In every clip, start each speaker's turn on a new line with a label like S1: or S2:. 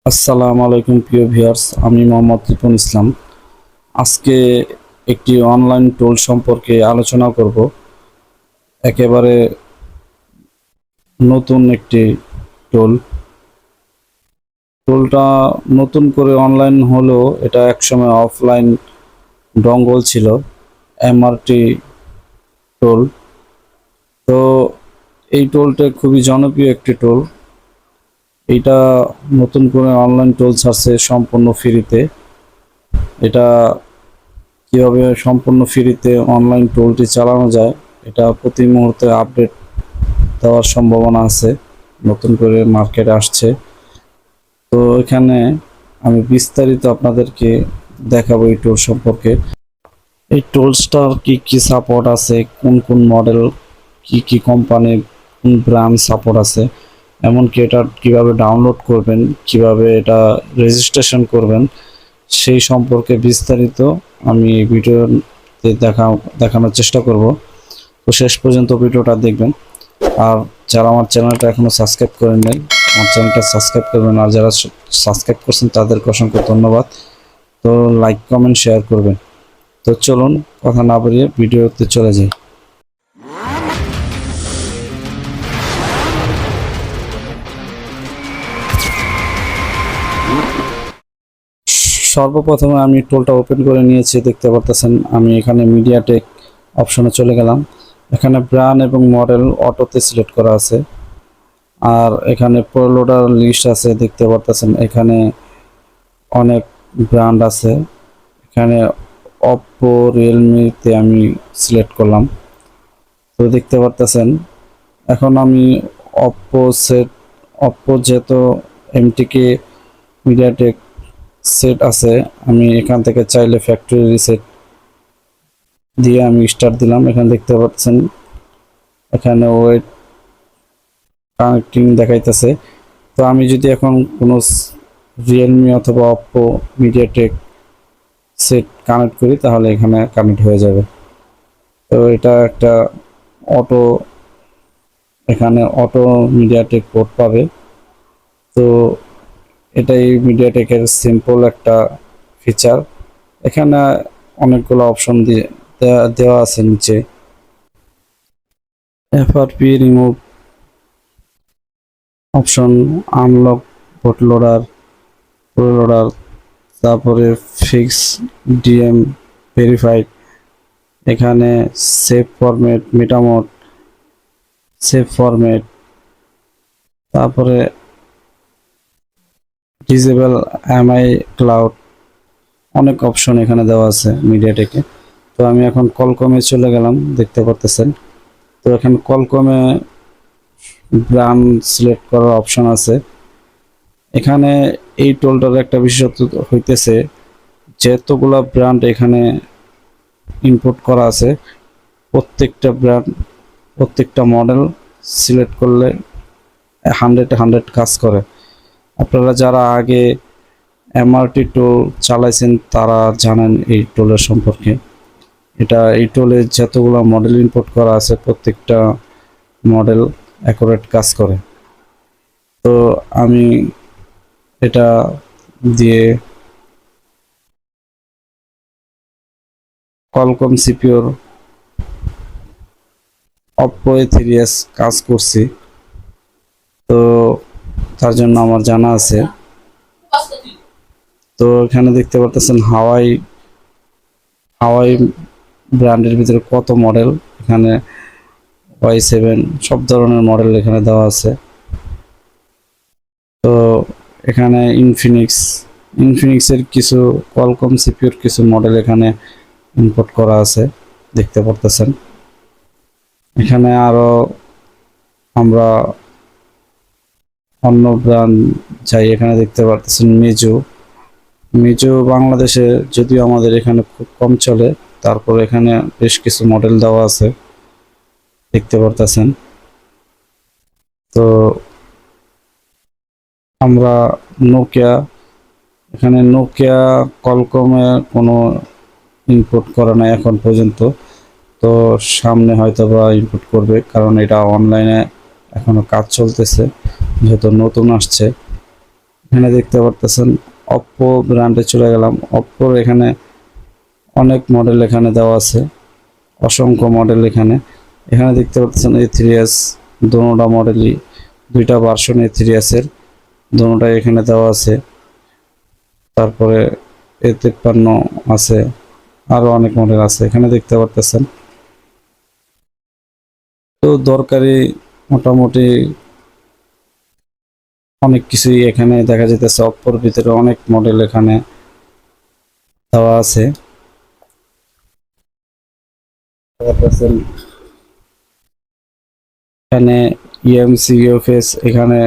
S1: আসসালামু আলাইকুম প্রিয় ভিউয়ার্স, আমি মোহাম্মদ রিপন ইসলাম। আজকে একটি অনলাইন টুল সম্পর্কে আলোচনা করব। একেবারে নতুন একটি টুল। টুলটা নতুন করে অনলাইন হলেও এটা একসময় অফলাইন ডঙ্গল ছিল, এমআরটি টুল। তো এই টুলটা খুবই জনপ্রিয় একটি টুল। এটা নতুন করে অনলাইন টুল ছাড়ছে সম্পূর্ণ ফ্রিতে। এটা কিভাবে সম্পূর্ণ ফ্রিতে অনলাইন টুলটি চালানো যায়, এটা প্রতি মুহূর্তে আপডেট দেওয়ার সম্ভাবনা আছে। নতুন করে মার্কেটে আসছে, তো এখানে আমি বিস্তারিত আপনাদেরকে দেখাবো এই টুল সম্পর্কে। এই টুলসটার কি কি সাপোর্ট আছে, কোন কোন মডেল, কি কি কোম্পানির, কোন ব্র্যান্ড সাপোর্ট আছে, এমনকি এটা কিভাবে ডাউনলোড করবেন, কিভাবে এটা রেজিস্ট্রেশন করবেন, সেই সম্পর্কে বিস্তারিত আমি এই ভিডিওতে দেখানোর চেষ্টা করব। তো শেষ পর্যন্ত ভিডিওটা দেখবেন। আর যারা আমার চ্যানেলটা এখনও সাবস্ক্রাইব করেন নাই, আমার চ্যানেলটা সাবস্ক্রাইব করবেন। আর যারা সাবস্ক্রাইব করছেন তাদেরকে অসংখ্য ধন্যবাদ। তো লাইক, কমেন্ট, শেয়ার করবেন। তো চলুন কথা না বাড়িয়ে ভিডিওতে চলে যাই। সর্বপ্রথমে আমি টুলটা ওপেন করে নিয়েছি, দেখতে পারতেছেন। আমি এখানে মিডিয়াটেক অপশনে চলে গেলাম। এখানে ব্র্যান্ড এবং মডেল অটোতে সিলেক্ট করা আছে। আর এখানে প্রো লোডার লিস্ট আছে, দেখতে পারতেছেন। এখানে অনেক ব্র্যান্ড আছে। এখানে অপ্পো, রিয়েলমিতে আমি সিলেক্ট করলাম। তো দেখতে পারতেছেন এখন আমি অপ্পো যেহেতু এমটিকে মিডিয়াটেক সেট আছে, আমি এখান থেকে চাইলে ফ্যাক্টরি রিসেট দিয়ে আমি স্টার্ট দিলাম। এখানে দেখতে পাচ্ছেন এখানে ওয়েট কানেক্টিং দেখাইতেছে। তো আমি যদি এখন কোনো রিয়েলমি অথবা অপ্পো মিডিয়াটেক সেট কানেক্ট করি, তাহলে এখানে কানেক্ট হয়ে যাবে। তো এটা একটা অটো, এখানে অটো মিডিয়াটেক পোর্ট পাবে। তো এটাই মিডিয়াটেকের সিম্পল একটা ফিচার। এখানে অনেকগুলো অপশন দিয়ে দেওয়া আছে নিচে। FRP remove option, unlock boat loader, pro loader, তারপরে ফিক্স ডিএম ভেরিফাইড, এখানে সেভ ফরম্যাট, মেটামোড, সেভ ফরম্যাট, তারপরে ডিজেবল এমআই ক্লাউড, অনেক অপশন এখানে দেওয়া আছে মিডিয়াটেকে। তো আমি এখন কলকমে চলে গেলাম, দেখতে পারতেছেন। তো এখানে কলকমে ব্র্যান্ড সিলেক্ট করার অপশন আছে। এখানে এই টোলটার একটা বিশেষত্ব হইতেছে, যতগুলা ব্র্যান্ড এখানে ইনপুট করা আছে, প্রত্যেকটা ব্র্যান্ড, প্রত্যেকটা মডেল সিলেক্ট করলে 100 কাজ করে। আপনারা যারা আগে এমআরটি টোল চালাইছেন তারা জানেন এই টোলের সম্পর্কে। এই টোলে যতগুলো মডেল ইনপুট করা আছে, প্রত্যেকটা মডেল অ্যাকুরেট কাজ করে। তো আমি এটা দিয়ে কলকম সিপিওর অপ্পো A3s কাজ করছি, তো তার জন্য আমার জানা আছে। তো এখানে দেখতে পারতেছেন হাওয়াই হাওয়াই ব্র্যান্ডের ভিতরে কত মডেল, এখানে Y7 সব ধরনের মডেল এখানে দেওয়া আছে। তো এখানে ইনফিনিক্সের কিছু, কোয়ালকম সিপিউর কিছু মডেল এখানে ইনপুট করা আছে, দেখতে পারতেছেন। এখানে আরো আমরা অন্য ব্র্যান্ড যাই, এখানে দেখতে পারতেছেন মিজো বাংলাদেশে যদিও আমাদের এখানে খুব কম চলে, তারপর এখানে বেশ কিছু মডেল দেওয়া আছে, দেখতে পারতেছেন। তো আমরা এখানে নোকিয়া কলকমে কোনো ইনপুট করে নাই এখন পর্যন্ত। তো সামনে হয়তো বা ইনপুট করবে, কারণ এটা অনলাইনে এখনো কাজ চলতেছে, যেহেতু নতুন আসছে। এখানে দেখতে পারতেছেন অপ্পো ব্র্যান্ডে চলে গেলাম। অপ্পোর এখানে অনেক মডেল এখানে দেওয়া আছে, অসংখ্য মডেল এখানে। এখানে দেখতে পাচ্ছেন A3s, দোনোটা মডেলই, দুইটা ভার্সন A3s এর, দোনোটাই এখানে দেওয়া আছে। তারপরে A53 আছে, আরো অনেক মডেল আছে এখানে দেখতে পারতেছেন। তো দরকারি মোটামুটি অনেক কিছুই এখানে দেখা যেতেছে। অপ্পোর ভিতরে অনেক মডেল এখানে দেওয়া আছে। এখানে ইএমসি ইউএফএস এখানে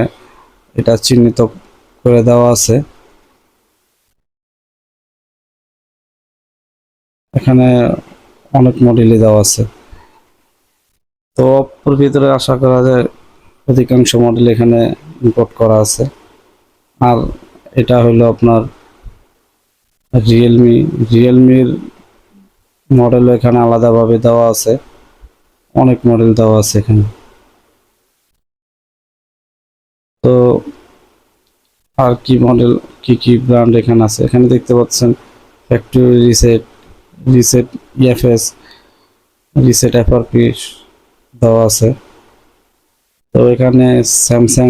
S1: এটা চিহ্নিত করে দেওয়া আছে। এখানে অনেক মডেলই দেওয়া আছে। তো অপ্পোর ভিতরে আশা করা যায় অধিকাংশ মডেল এখানে ইম্পোর্ট করা আছে। আর এটা হলো আপনার রিয়েলমির মডেলও এখানে আলাদাভাবে দেওয়া আছে, অনেক মডেল দেওয়া আছে এখানে। তো আর কি মডেল, কি ব্র্যান্ড এখানে আছে এখানে দেখতে পাচ্ছেন। Factory reset EF-S, reset FRP দেওয়া আছে। তো এখানে স্যামসাং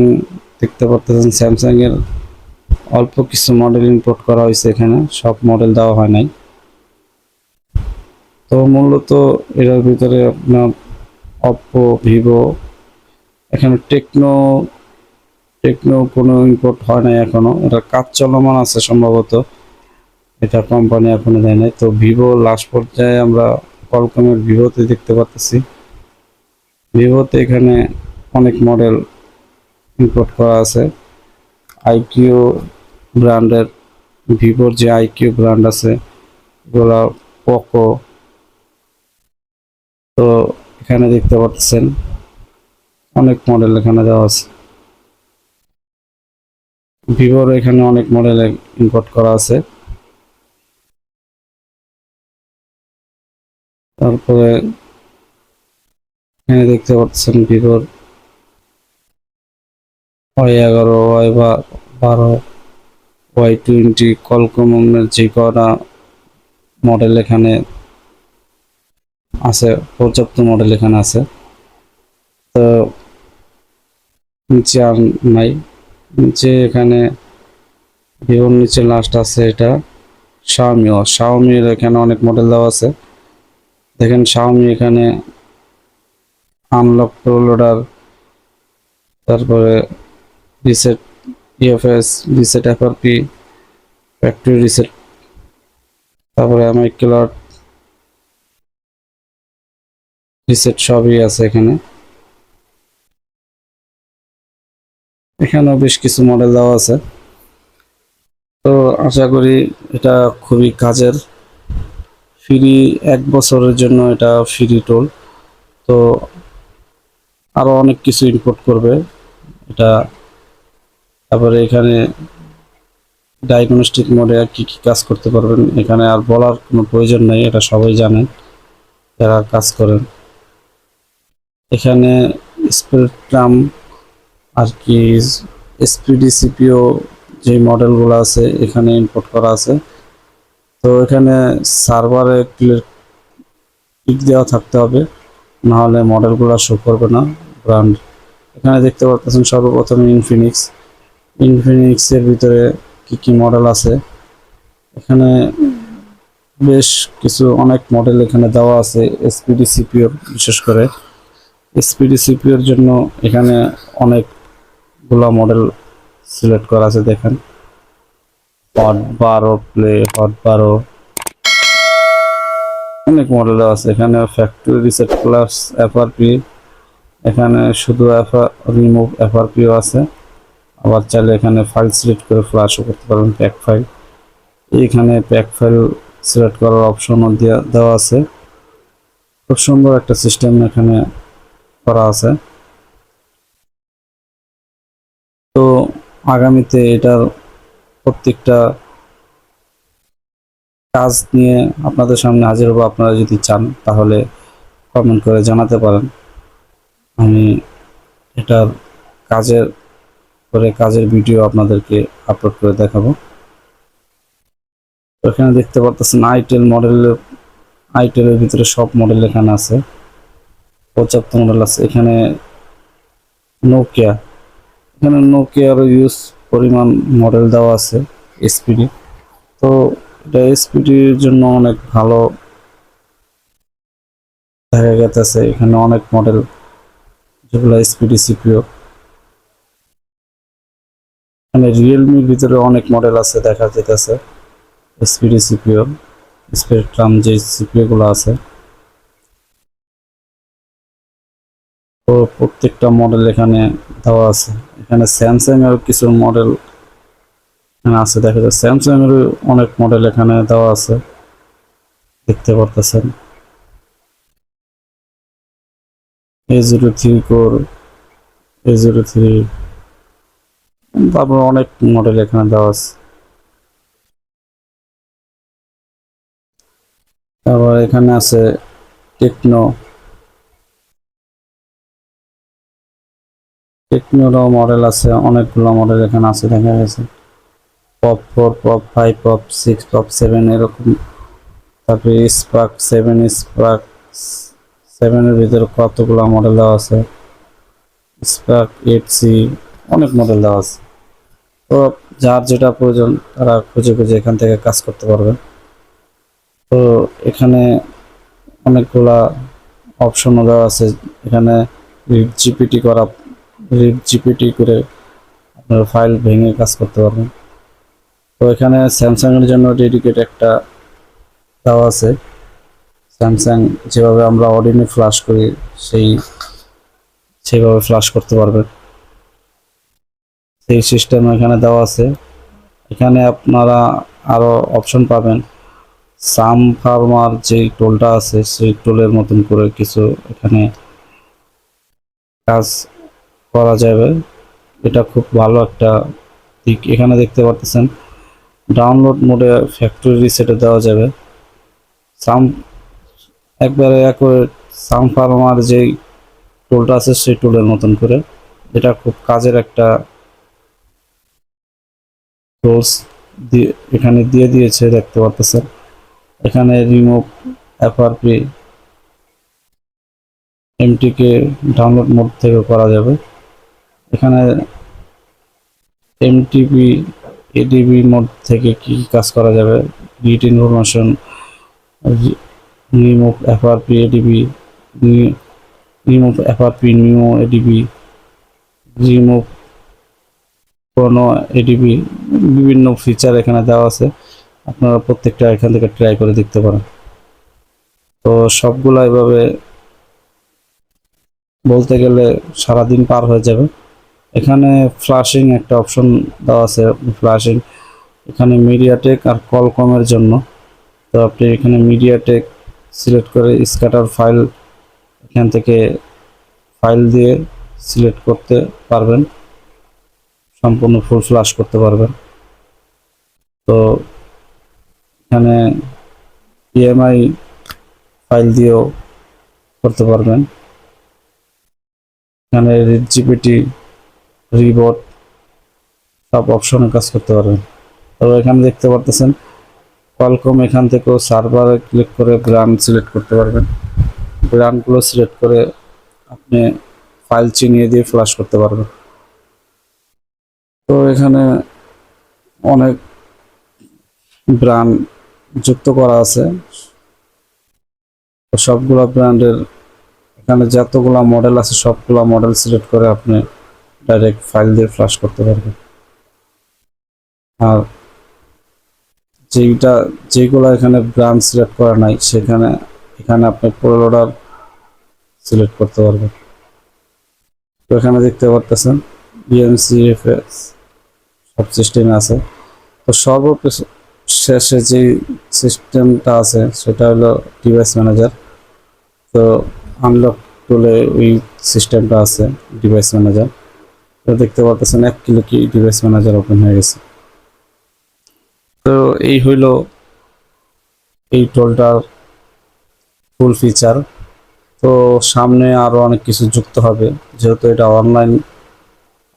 S1: দেখতে পাচ্ছেন, স্যামসাং এর অল্প কিছু মডেল ইম্পোর্ট করা হয়েছে, এখানে সব মডেল দেওয়া হয় নাই। তো মূলত এটার ভিতরে আপনার অপ্পো, ভিভো, এখানে টেকনো কোনো ইম্পোর্ট হয় নাই এখনো, এটা কাজ চলমান আছে সম্ভবত, এটা কোম্পানি এখনো দেয় নাই। তো ভিভো লাস্ট পর্যায়ে আমরা কলকমের ভিভোতে দেখতে পাচ্ছি। ভিভোতে এখানে অনেক মডেল ইম্পোর্ট করা আছে। আইকিউ ব্র্যান্ডের, ভিভোর যে আইকিউ ব্র্যান্ড আছে এগুলা, পোকো। তো এখানে দেখতে পাচ্ছেন অনেক মডেল এখানে দেওয়া আছে। ভিভোর এখানে অনেক মডেল ইম্পোর্ট করা আছে। তারপরে এখানে দেখতে পাচ্ছেন ভিভোর Y11, Y12, Y20, কলকমের যে কটা মডেল এখানে আছে, পর্যাপ্ত মডেল এখানে আছে। তো নিচে আর নাই, নিচে এখানে ভিভোর নিচে লাস্ট আছে এটা শাওমির এখানে অনেক মডেল দেওয়া আছে। দেখেন শাওমি এখানে আনলক প্রো লোডার, তারপরে reset EF-S, reset FRP, factory reset, তারপরে এমআই কিলার রিসেট, সবই আছে এখানে। এখানেও বেশ কিছু মডেল দেওয়া আছে। তো আশা করি এটা খুবই কাজের। ফ্রি 1 বছরের জন্য এটা ফ্রি টোল। তো আরো অনেক কিছু ইম্পোর্ট করবে এটা। তারপরে এখানে ডায়াগনস্টিক মোডে আর কি কাজ করতে পারবেন এখানে আর বলার কোনো প্রয়োজন নেই, এটা সবাই জানেন যারা কাজ করেন। এখানে স্পেকট্রাম আর কি, এসপিডি সিপিও যে মডেলগুলো আছে এখানে ইম্পোর্ট করা আছে। তো এখানে সার্ভারে ক্লিক দেওয়া থাকতে হবে, নাহলে মডেলগুলো শো করবে না ব্র্যান্ড। এখানে দেখতে পাচ্ছেন সর্বপ্রথম ইনফিনিক্সের ভিতরে কি মডেল আছে। এখানে বেশ কিছু অনেক মডেল এখানে দেওয়া আছে এসপিডি সিপিওর, বিশেষ করে এসপিডি সিপিওর জন্য এখানে অনেকগুলা মডেল সিলেক্ট করা আছে। দেখেন হট 12 অনেক মডেল আছে এখানে। ফ্যাক্টরি রিসেট প্লাস এফআরপি, এখানে শুধু রিমুভ এফআরপিও আছে। আবার চাইলে এখানে ফাইল সিলেক্ট করে ফ্ল্যাশও করতে পারবেন, প্যাক ফাইল। এইখানে প্যাক ফাইল সিলেক্ট করার অপশনও দেওয়া আছে। খুব সুন্দর একটা সিস্টেম এখানে করা আছে। তো আগামীতে এটার প্রত্যেকটা কাজ নিয়ে আপনাদের সামনে হাজির হবো। আপনারা যদি চান তাহলে কমেন্ট করে জানাতে পারেন। আমি এটার কাজের করে কাজের ভিডিও আপনাদেরকে আপলোড করে দেখাবো। তো এখানে দেখতে পারতেছেন আইটেলের ভিতরে সব মডেল এখানে আছে, পর্যাপ্ত মডেল আছে। এখানে নোকিয়া, এখানে নোকিয়ার ইউজ পরিমাণ মডেল দেওয়া আছে এসপিডি। তো এটা এসপিডির জন্য অনেক ভালো দেখা গেছে। এখানে অনেক মডেল যেগুলো এসপিডি সিপিও। এখানে রিয়েলমির ভিতরে অনেক মডেল আছে দেখা যেতেছে এসপিডি সিপিও, স্পেকট্রাম যে সিপিও গুলো আছে। তো প্রত্যেকটা মডেল এখানে দেওয়া আছে। এখানে স্যামসাং এর কিছু মডেল এখানে আছে দেখা যাচ্ছে, স্যামসাং এর অনেক মডেল এখানে দেওয়া আছে দেখতে পারতেছেন। A03 কোর, A03, তারপর অনেক মডেল এখানে দেওয়া আছে। তারপর এখানে আছে টেকনোরও মডেল আছে, অনেকগুলো মডেল এখানে আছে দেখা গেছে। পপ 4, পপ 5, পপ 6, পপ 7 এরকম। তারপরে স্পার্ক 7 এর ভিতরে কতগুলো মডেল দেওয়া আছে, স্পার্ক 8C, অনেক মডেল দেওয়া আছে। তো যার যেটা প্রয়োজন তারা খুঁজে খুঁজে এখান থেকে কাজ করতে পারবে। তো এখানে অনেকগুলা অপশনও দেওয়া আছে। এখানে রিড জিপিটি করে আপনার ফাইল ভেঙে কাজ করতে পারবেন। তো এখানে স্যামসাং এর জন্য ডেডিকেট একটা দেওয়া আছে। স্যামসাং যেভাবে আমরা অডিনে ফ্ল্যাশ করি সেইভাবে ফ্ল্যাশ করতে পারবেন, সেই সিস্টেম এখানে দেওয়া আছে। এখানে আপনারা আরো অপশন পাবেন। সাম ফার্মার যে টুলটা আছে সেই টুলের মতন করে কিছু এখানে কাজ করা যাবে। এটা খুব ভালো একটা দিক। এখানে দেখতে পাচ্ছেন ডাউনলোড মোডে ফ্যাক্টরি রিসেটে দেওয়া যাবে। সাম একবারে সাম ফার্মার যেই টুলটা আছে সেই টুলের মতন করে, এটা খুব কাজের একটা টুলস দিয়ে এখানে দিয়ে দিয়েছে দেখতে পাচ্ছেন। এখানে রিমুভ এফআরপি এমটিকে ডাউনলোড মোড থেকে করা যাবে। এখানে এমটিপি এডিবি মোড থেকে কি কাজ করা যাবে, গিট information, remove FRP ADB, remove FRP new ADB, remove কোনো এডিবি, বিভিন্ন ফিচার এখানে দেওয়া আছে। আপনারা প্রত্যেকটা এখান থেকে ট্রাই করে দেখতে পারেন। তো সবগুলো এভাবে বলতে গেলে সারাদিন পার হয়ে যাবে। এখানে ফ্ল্যাশিং একটা অপশন দেওয়া আছে, ফ্ল্যাশিং এখানে মিডিয়াটেক আর কলকমের জন্য। তো আপনি এখানে মিডিয়াটেক সিলেক্ট করে স্ক্যাটার ফাইল এখান থেকে ফাইল দিয়ে সিলেক্ট করতে পারবেন, সম্পূর্ণ ফুল ফ্ল্যাশ করতে পারবেন। তো এখানে ইএমআই ফাইল দিয়েও করতে পারবেন। এখানে জিপিটি, রিবোট সব অপশনে কাজ করতে পারবেন। তবে এখানে দেখতে পারতেছেন কলকম, এখান থেকেও সার্ভারে ক্লিক করে ব্র্যান্ড সিলেক্ট করতে পারবেন। ব্র্যান্ডগুলো সিলেক্ট করে আপনি ফাইল চিনিয়ে দিয়ে ফ্ল্যাশ করতে পারবেন। তো এখানে অনেক ব্র্যান্ড যুক্ত করা আছে। তো সবগুলা ব্র্যান্ডের এখানে যতগুলা মডেল আছে সবগুলা মডেল সিলেক্ট করে আপনি ডাইরেক্ট ফাইল দিয়ে ফ্ল্যাশ করতে পারবেন। আর যেগুলো এখানে ব্র্যান্ড সিলেক্ট করা নাই এখানে আপনি প্রিলোডার সিলেক্ট করতে পারবেন। তো এখানে দেখতে পারতেছেন BMCFS সব সিস্টেমে আছে। তো সর্বশেষে যে সিস্টেমটা আছে সেটা হলো ডিভাইস ম্যানেজার। তো আনলক টুলে ওই সিস্টেমটা আছে ডিভাইস ম্যানেজার। তো দেখতে পারতেছেন 1 ক্লিকে ডিভাইস ম্যানেজার ওপেন হয়ে গেছে। তো এই হইলো এই টুলটার ফুল ফিচার। তো সামনে আরো অনেক কিছু যুক্ত হবে, যেহেতু এটা অনলাইন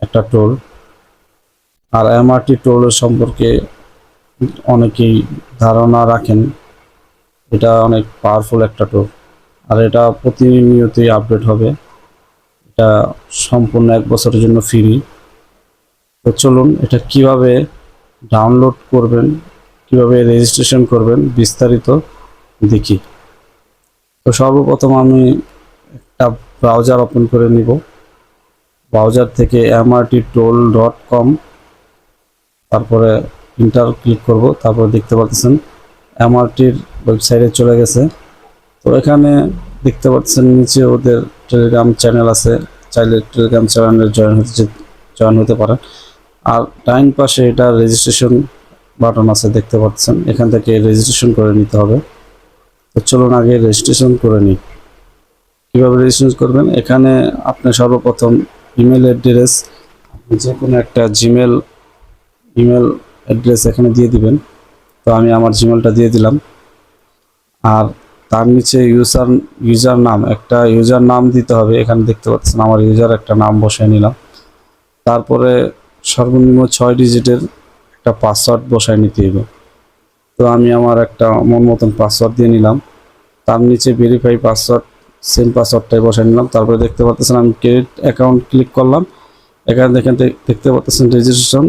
S1: একটা টুল। আর এমআরটি টোলের সম্পর্কে অনেকেই ধারণা রাখেন, এটা অনেক পাওয়ারফুল একটা টোল, আর এটা প্রতিনিয়তই আপডেট হবে। এটা সম্পূর্ণ 1 বছরের জন্য ফ্রি। তো চলুন এটা কিভাবে ডাউনলোড করবেন, কিভাবে রেজিস্ট্রেশন করবেন বিস্তারিত দেখি। তো সর্বপ্রথম আমি একটা ব্রাউজার ওপেন করে নিব। ব্রাউজার থেকে mrttoll.com, তারপরে ইন্টার ক্লিক করব। তারপরে দেখতে পাচ্ছেন এমআরটির ওয়েবসাইটে চলে গেছে। তো এখানে দেখতে পাচ্ছেন নিচে ওদের টেলিগ্রাম চ্যানেল আছে, চাইলে টেলিগ্রাম চ্যানেলে জয়েন হতে পারেন। আর ডাইন পাশে এটা রেজিস্ট্রেশন বাটন আছে দেখতে পাচ্ছেন, এখান থেকে রেজিস্ট্রেশন করে নিতে হবে। তো চলুন আগে রেজিস্ট্রেশন করে নিই। কীভাবে রেজিস্ট্রেশন করবেন, এখানে আপনি সর্বপ্রথম ইমেল অ্যাড্রেস, যে কোনো একটা ইমেল অ্যাড্রেস এখানে দিয়ে দিবেন। তো আমি আমার জিমেলটা দিয়ে দিলাম। আর তার নিচে ইউজার নাম, একটা ইউজার নাম দিতে হবে। এখানে দেখতে পাচ্ছেন আমার ইউজার একটা নাম বসিয়ে নিলাম। তারপরে সর্বনিম্ন 6 ডিজিটের একটা পাসওয়ার্ড বসায় নিতে হবে। তো আমি আমার একটা মন মতন পাসওয়ার্ড দিয়ে নিলাম। তার নিচে ভেরিফাই পাসওয়ার্ড, সেম পাসওয়ার্ডটাই বসায় নিলাম। তারপরে দেখতে পাচ্ছেন আমি ক্রেডিট অ্যাকাউন্ট ক্লিক করলাম। এখানে দেখতে পাচ্ছেন registration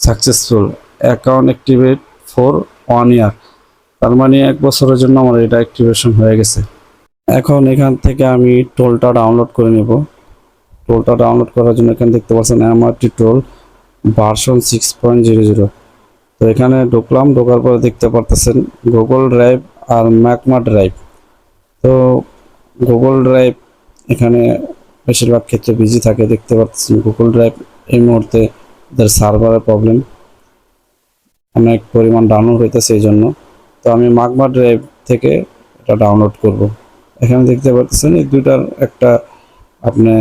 S1: successful, account activate for 1 ইয়ার। তার মানে 1 বছরের জন্য আমার এটা অ্যাক্টিভেশন হয়ে গেছে। এখন এখান থেকে আমি টোলটা ডাউনলোড করে নেব। টোলটা ডাউনলোড করার জন্য এখানে দেখতে পাচ্ছেন এমআরটি টোল ভার্সন 6.00। তো এখানে ঢুকলাম, ঢোকার পরে দেখতে পারতেছেন গুগল ড্রাইভ আর ম্যাকমা ড্রাইভ। তো গুগল ড্রাইভ এখানে বেশিরভাগ ক্ষেত্রে বিজি থাকে, দেখতে পাচ্ছেন গুগল ড্রাইভ এই মুহূর্তে এদের সার্ভারের প্রবলেম, অনেক পরিমাণ ডাউনলোড হইতেছে এই জন্য। তো আমি ম্যাকমা ড্রাইভ থেকে এটা ডাউনলোড করব। এখানে দেখতে পাচ্ছেন এই দুইটার একটা আপনি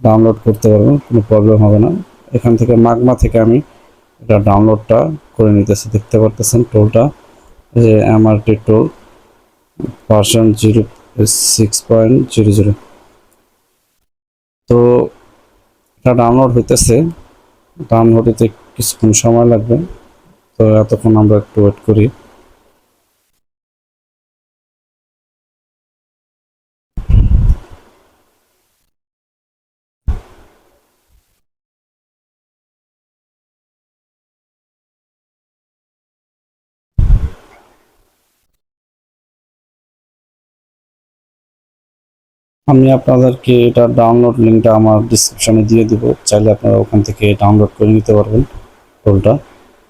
S1: ডাউনলোড করতে পারবেন, কোনো প্রবলেম হবে না। এখান থেকে ম্যাকমা থেকে আমি এটা ডাউনলোডটা করে নিতেছি। দেখতে পাচ্ছেন টোলটা, যে এমআরটি টোল ভার্সন 6.00। তো এটা ডাউনলোড হইতেছে, ডাউনলোড হতে কিছুক্ষণ সময় লাগবে। তো এতক্ষণ আমরা একটু ওয়েট করি। আমি আপনাদেরকে এটা ডাউনলোড লিঙ্কটা আমার ডিসক্রিপশনে দিয়ে দিব, চাইলে আপনারা ওখান থেকে ডাউনলোড করে নিতে পারবেন টোলটা।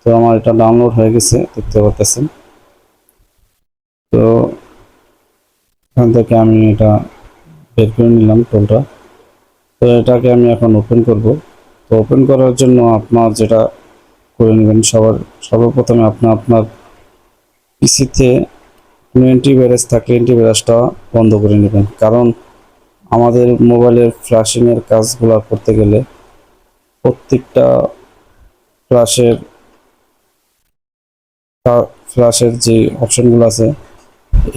S1: তো আমার এটা ডাউনলোড হয়ে গেছে দেখতে পাচ্ছেন। তো এখান থেকে আমি এটা বের করে নিলাম টোলটা। তো এটাকে আমি এখন ওপেন করব। তো ওপেন করার জন্য আপনার যেটা করে নেবেন, সর্বপ্রথমে আপনার পিসিতে অ্যান্টিভাইরাস থাকলে অ্যান্টিভাইরাসটা বন্ধ করে নেবেন। কারণ আমাদের মোবাইলের ফ্ল্যাশিংয়ের কাজগুলো করতে গেলে প্রত্যেকটা ফ্ল্যাশের ফ্ল্যাশের যে অপশনগুলো আছে,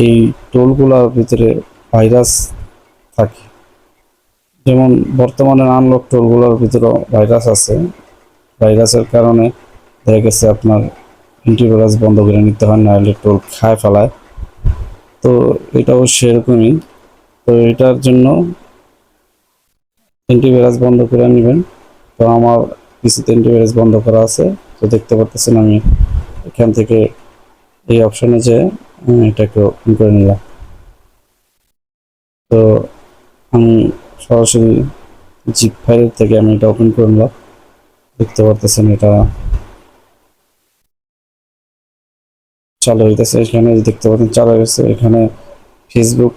S1: এই টোলগুলোর ভিতরে ভাইরাস থাকে। যেমন বর্তমানে আনলক টোলগুলোর ভিতরে ভাইরাস আছে। ভাইরাসের কারণে দেখা গেছে আপনার অ্যান্টিভাইরাস বন্ধ করে নিতে হয়, নাহলে টোল খায় ফেলায়। তো এটাও সেরকমই। তো এটার জন্য অ্যান্টিভাইরাস বন্ধ করে নেবেন। তো আমার পিসিতে অ্যান্টিভাইরাস বন্ধ করা আছে। তো দেখতে পাচ্ছেন আমি এখান থেকে এই অপশনে যে এটাকে ওপেন করে নিলাম। তো আমি সরাসরি জিপ ফাইল থেকে আমি এটা ওপেন করে নিলাম। দেখতে পাচ্ছেন এটা চালু হইতেছে। এখানে দেখতে পাচ্ছেন চালু হয়েছে। এখানে ফেসবুক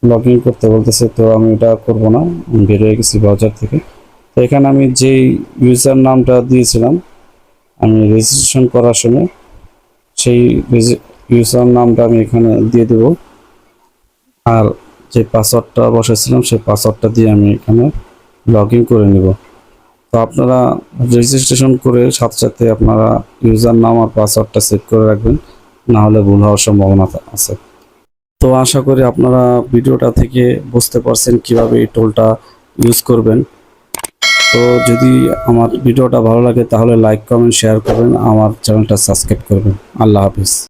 S1: লগ ইন করতে বলতেছে, তো আমি এটা করব না, আমি বের হয়ে গেছি ব্রাউজার থেকে। তো এখানে আমি যেই ইউজার নামটা দিয়েছিলাম আমি রেজিস্ট্রেশন করার সময়, সেই ইউজার নামটা আমি এখানে দিয়ে দেব। আর যে পাসওয়ার্ডটা বসেছিলাম সেই পাসওয়ার্ডটা দিয়ে আমি এখানে লগ ইন করে নিব। তো আপনারা রেজিস্ট্রেশন করে সাথে সাথে আপনারা ইউজার নাম আর পাসওয়ার্ডটা সেট করে রাখবেন, না হলে ভুল হওয়ার সম্ভাবনা আছে। তো আশা করি আপনারা ভিডিওটা থেকে বুঝতে পারছেন কিভাবে এই টোলটা ইউজ করবেন। তো যদি আমার ভিডিওটা ভালো লাগে তাহলে লাইক কমেন্ট শেয়ার করবেন, আমার চ্যানেলটা সাবস্ক্রাইব করবেন। আল্লাহ হাফিজ।